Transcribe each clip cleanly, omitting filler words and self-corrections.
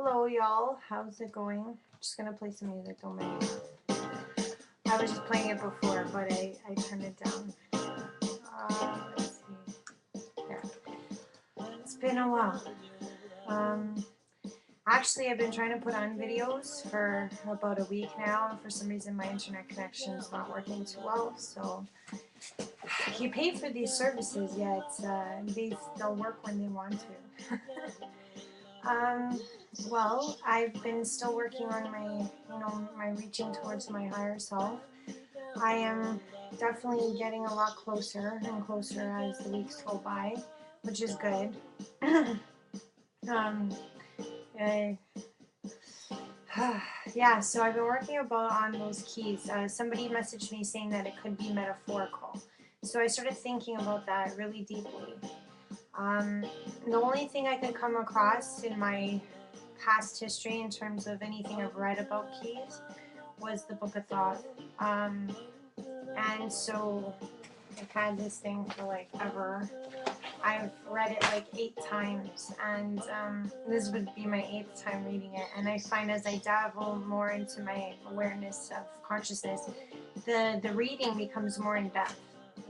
Hello y'all, how's it going? Just gonna play some music, don't mind me. I was just playing it before, but I turned it down. Let's see. There. It's been a while. Actually, I've been trying to put on videos for about a week now, and for some reason my internet connection is not working too well, so you pay for these services, yet they'll work when they want to. Well, I've been still working on my reaching towards my higher self. I am definitely getting a lot closer and closer as the weeks go by, which is good. um, I, yeah, so I've been working on those keys. Somebody messaged me saying that it could be metaphorical. So I started thinking about that really deeply. The only thing I could come across in my past history in terms of anything I've read about keys was the Book of Thoth. And so I've had this thing for like ever. I've read it like 8 times, and this would be my 8th time reading it. And I find as I dabble more into my awareness of consciousness, the reading becomes more in depth,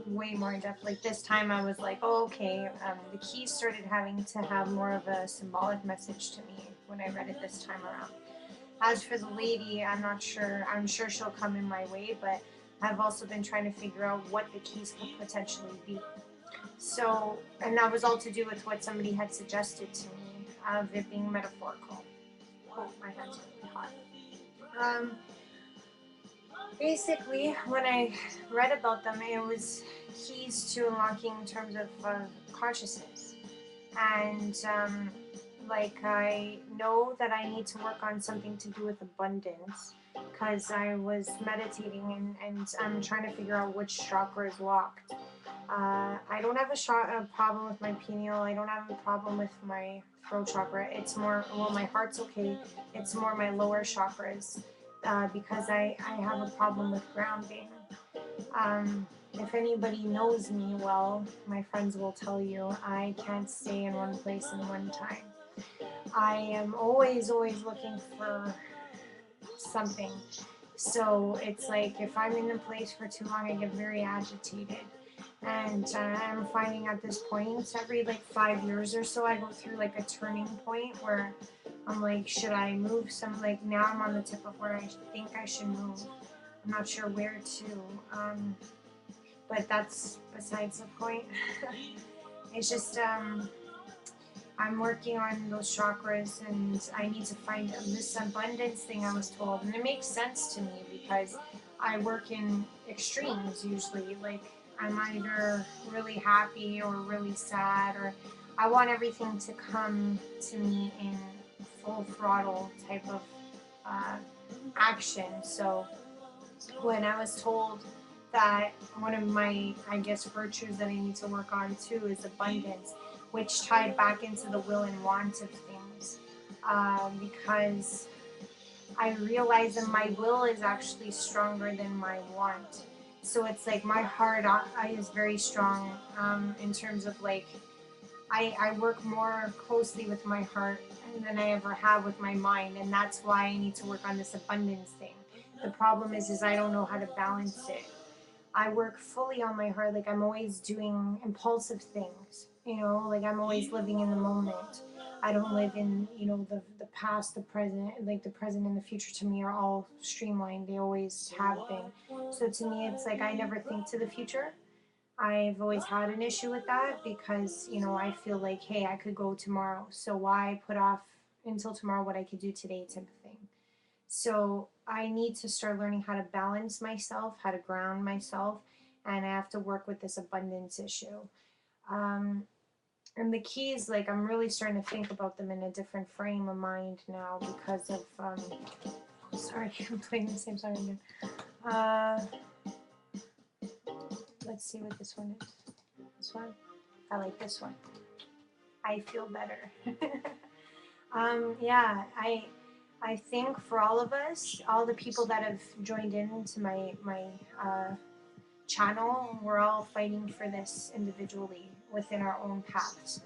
way more in depth. Like this time I was like, oh, okay, the keys started having to have more of a symbolic message to me when I read it this time around. As for the lady, I'm not sure. I'm sure she'll come in my way, but I've also been trying to figure out what the keys could potentially be. So, and that was all to do with what somebody had suggested to me, of it being metaphorical. Oh, my hands are really hot. Basically, when I read about them, it was keys to unlocking in terms of consciousness. And like, I know that I need to work on something to do with abundance, because I was meditating and I'm trying to figure out which chakra is locked. I don't have a problem with my pineal. I don't have a problem with my throat chakra. It's more, well, my heart's okay. It's more my lower chakras, because I have a problem with grounding. If anybody knows me well, my friends will tell you I can't stay in one place in one time. I am always looking for something. So it's like if I'm in a place for too long, I get very agitated. And I'm finding at this point, every like 5 years or so, I go through like a turning point where I'm like, should I move like now I'm on the tip of where I think I should move. I'm not sure where to, but that's besides the point. It's just, I'm working on those chakras, and I need to find this abundance thing I was told. And it makes sense to me because I work in extremes usually. Like, I'm either really happy or really sad, or I want everything to come to me in full throttle type of action. So when I was told that one of my, I guess, virtues that I need to work on too is abundance, which tied back into the will and want of things, because I realize that my will is actually stronger than my want. So it's like my heart is very strong, in terms of like, I work more closely with my heart than I ever have with my mind, and that's why I need to work on this abundance thing. The problem is I don't know how to balance it. I work fully on my heart, like I'm always doing impulsive things, like I'm always living in the moment. I don't live in, the past, the present, like the present and the future to me are all streamlined. They always have been. So to me, it's like I never think to the future. I've always had an issue with that because, I feel like, hey, I could go tomorrow. So why put off until tomorrow what I could do today type of thing. So I need to start learning how to balance myself, how to ground myself, and I have to work with this abundance issue. And the keys, like, I'm really starting to think about them in a different frame of mind now because of, sorry, I'm playing the same song again. Let's see what this one is. This one? I like this one. I feel better. Yeah, I think for all of us, all the people that have joined into my channel, we're all fighting for this individually within our own paths.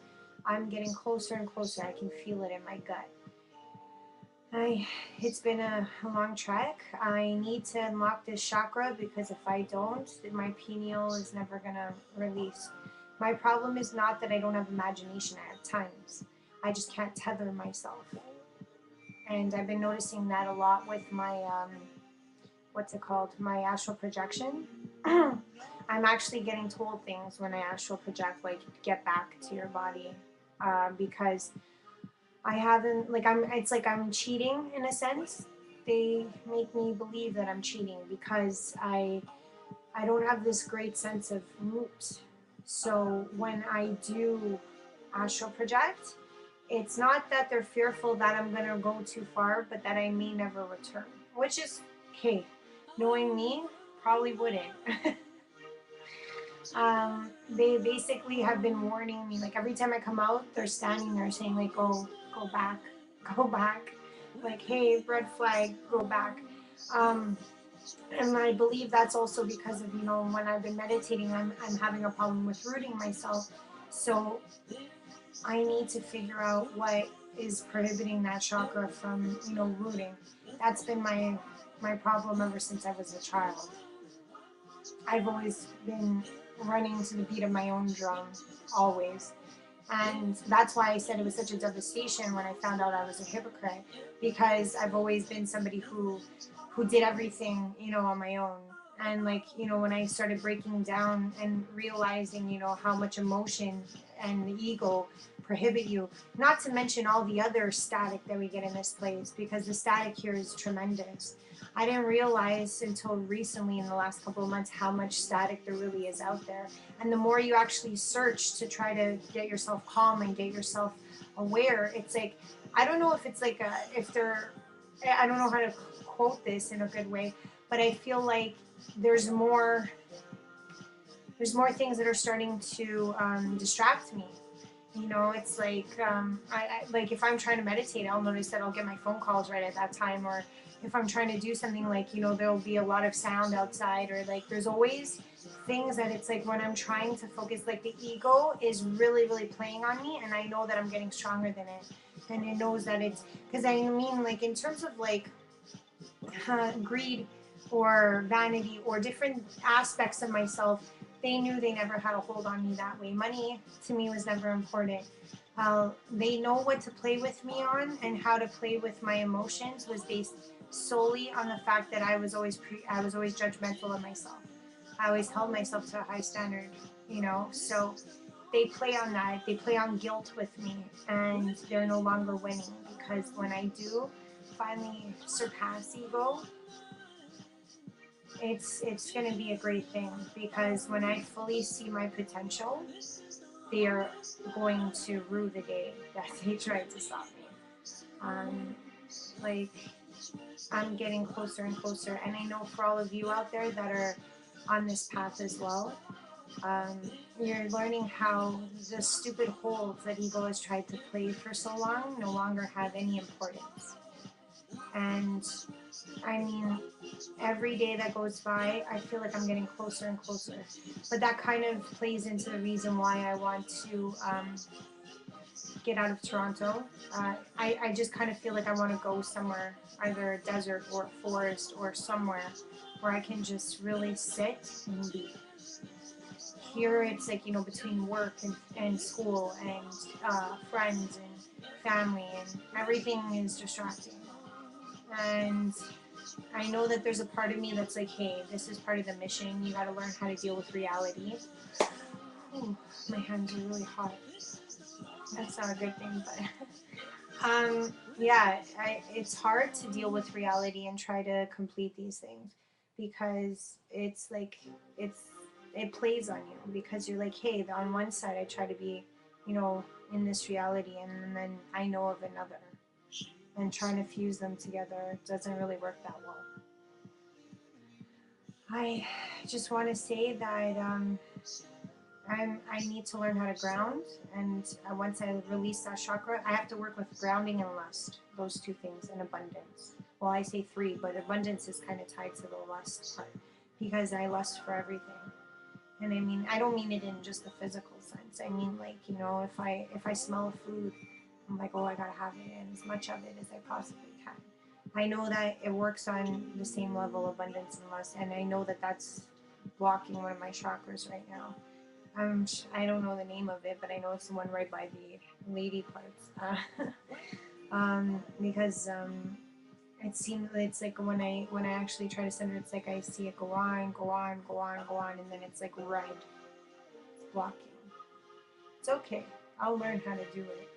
I'm getting closer and closer. I can feel it in my gut. It's been a long trek. I need to unlock this chakra because if I don't, then my pineal is never gonna release. My problem is not that I don't have imagination at times. I just can't tether myself. And I've been noticing that a lot with my, what's it called? My astral projection. I'm actually getting told things when I astral project, like, get back to your body. Because I haven't, like, it's like I'm cheating in a sense. They make me believe that I'm cheating because I don't have this great sense of root. So when I do astral project, it's not that they're fearful that I'm going to go too far, but that I may never return, which is, hey, knowing me, probably wouldn't. They basically have been warning me, like every time I come out, they're standing there saying like, oh, go back, go back. Like, hey, red flag, go back. Um, and I believe that's also because of, when I've been meditating, I'm having a problem with rooting myself. So I need to figure out what is prohibiting that chakra from, rooting. That's been my problem ever since I was a child. I've always been running to the beat of my own drum, always. And that's why I said it was such a devastation when I found out I was a hypocrite, because I've always been somebody who did everything, on my own. And like, when I started breaking down and realizing, how much emotion and the ego prohibit you, not to mention all the other static that we get in this place, because the static here is tremendous. I didn't realize until recently in the last couple of months how much static there really is out there. And the more you actually search to try to get yourself calm and get yourself aware, it's like, I don't know if it's like I don't know how to quote this in a good way, but I feel like there's more things that are starting to distract me. It's like, like if I'm trying to meditate, I'll notice that I'll get my phone calls right at that time, or if I'm trying to do something, like, there'll be a lot of sound outside, or like there's always things that it's like when I'm trying to focus, like the ego is really, really playing on me, and I know that I'm getting stronger than it, and it knows that it's, because I mean, like in terms of like greed or vanity or different aspects of myself, they knew they never had a hold on me that way. Money to me was never important. They know what to play with me on, and how to play with my emotions was based solely on the fact that I was always judgmental of myself. I always held myself to a high standard, so they play on that. They play on guilt with me, and they're no longer winning, because when I do finally surpass ego, it's going to be a great thing, because when I fully see my potential, they are going to rue the day that they tried to stop me. Like, I'm getting closer and closer, and I know for all of you out there that are on this path as well, you're learning how the stupid holds that ego has tried to play for so long no longer have any importance. And I mean, every day that goes by, I feel like I'm getting closer and closer. But that kind of plays into the reason why I want to get out of Toronto. I just kind of feel like I want to go somewhere, either a desert or a forest or somewhere where I can just really sit and be. Here it's like, between work and school and friends and family, and everything is distracting. And I know that there's a part of me that's like, hey, this is part of the mission. You got to learn how to deal with reality. Ooh, my hands are really hot. That's not a good thing, but yeah, it's hard to deal with reality and try to complete these things, because it's like it plays on you, because you're like, hey, on one side I try to be, in this reality, and then I know of another. And trying to fuse them together doesn't really work that well. I just want to say that I need to learn how to ground, and once I release that chakra, I have to work with grounding and lust, those two things, and abundance. Well, I say three, but abundance is kind of tied to the lust part, because I lust for everything. And I don't mean it in just the physical sense. I mean, like, if I smell food, I'm like, oh, I gotta have it and as much of it as I possibly can. I know that it works on the same level, abundance and lust, and I know that that's blocking one of my chakras right now. I don't know the name of it, but I know it's the one right by the lady parts. Because it seems it's like when I actually try to center, it's like I see it go on, go on, go on, go on, and then it's like red. It's blocking. It's okay. I'll learn how to do it.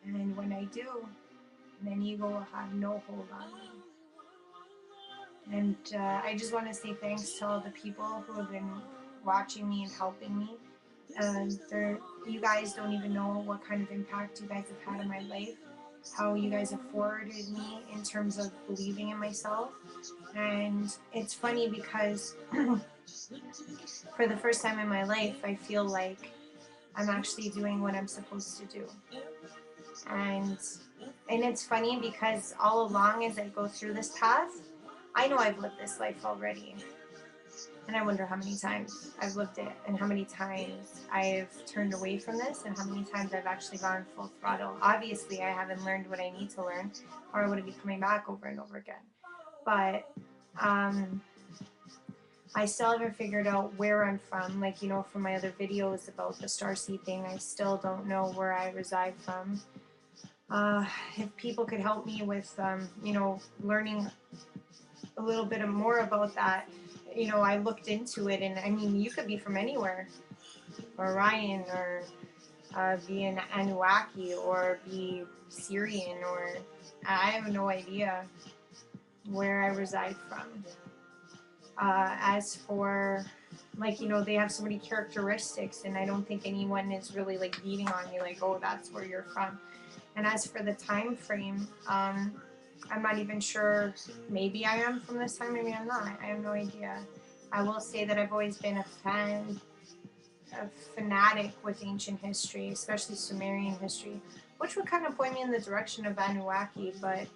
And when I do, then ego will have no hold on me. And I just want to say thanks to all the people who have been watching me and helping me. You guys don't even know what kind of impact you guys have had in my life, how you guys have forwarded me in terms of believing in myself. And it's funny because for the first time in my life, I feel like I'm actually doing what I'm supposed to do. And it's funny because all along as I go through this path, I know I've lived this life already. And I wonder how many times I've lived it and how many times I've turned away from this and how many times I've actually gone full throttle. Obviously, I haven't learned what I need to learn or I would be coming back over and over again. But I still haven't figured out where I'm from. Like, you know, from my other videos about the starseed thing, I still don't know where I reside from. If people could help me with, you know, learning a little bit more about that. You know, I looked into it, and I mean, you could be from anywhere, Orion, or be an Anunnaki, or be Syrian, or I have no idea where I reside from. As for, like, you know, they have so many characteristics, and I don't think anyone is really like beating on me like, oh, that's where you're from. And as for the time frame, I'm not even sure. Maybe I am from this time, maybe I'm not. I have no idea. I will say that I've always been a fanatic with ancient history, especially Sumerian history, which would kind of point me in the direction of Anunnaki, but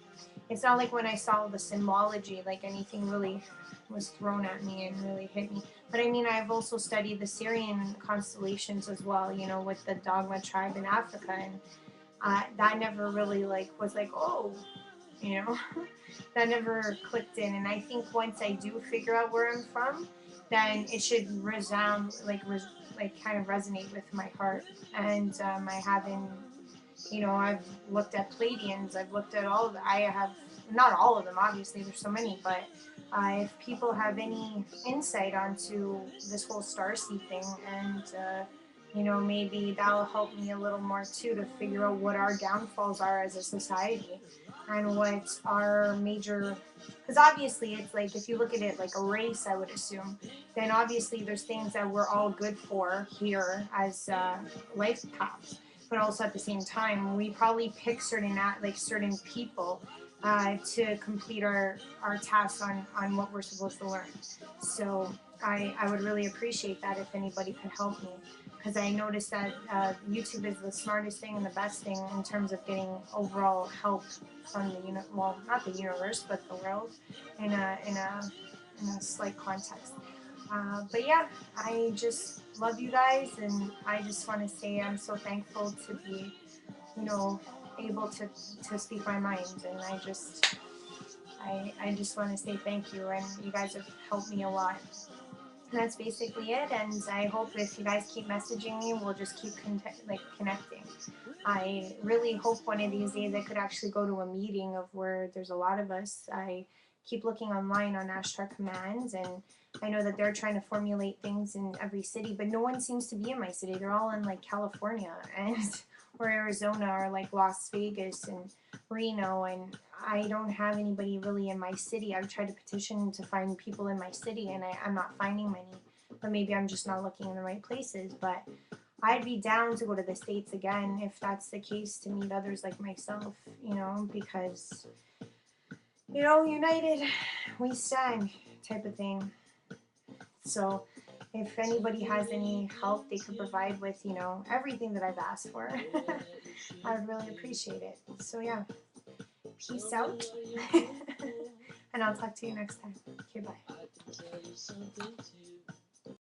it's not like when I saw the symbology, like anything really was thrown at me and really hit me. But I mean, I've also studied the Syrian constellations as well, you know, with the Dogma tribe in Africa, and that never really like was like, oh, you know, that never clicked in. And I think once I do figure out where I'm from, then it should resound, like kind of resonate with my heart. And I haven't, you know, I've looked at Pleiadians, I've looked at all of them. I have, not all of them, obviously, there's so many, but if people have any insight onto this whole starseed thing, and you know, maybe that'll help me a little more too to figure out what our downfalls are as a society and what our major, because obviously it's like, if you look at it like a race, I would assume, then obviously there's things that we're all good for here as life paths, but also at the same time we probably pick certain people to complete our tasks on what we're supposed to learn. So I would really appreciate that if anybody could help me, because I noticed that YouTube is the smartest thing and the best thing in terms of getting overall help from the well, not the universe, but the world in a slight context. But yeah, I just love you guys, and I just want to say I'm so thankful to be, you know, able to speak my mind, and I just want to say thank you, and you guys have helped me a lot. And that's basically it, and I hope if you guys keep messaging me, we'll just keep connecting. I really hope one of these days I could actually go to a meeting of where there's a lot of us. I keep looking online on Ashtar Commands, and I know that they're trying to formulate things in every city, but no one seems to be in my city. They're all in like California and or Arizona or like Las Vegas and Reno, and I don't have anybody really in my city. I've tried to petition to find people in my city, and I'm not finding many, but maybe I'm just not looking in the right places. But I'd be down to go to the States again if that's the case, to meet others like myself, you know, because, you know, united we stand type of thing. So if anybody has any help they could provide with, you know, everything that I've asked for, I would really appreciate it. So yeah, peace out, and I'll talk to you next time. Okay, bye.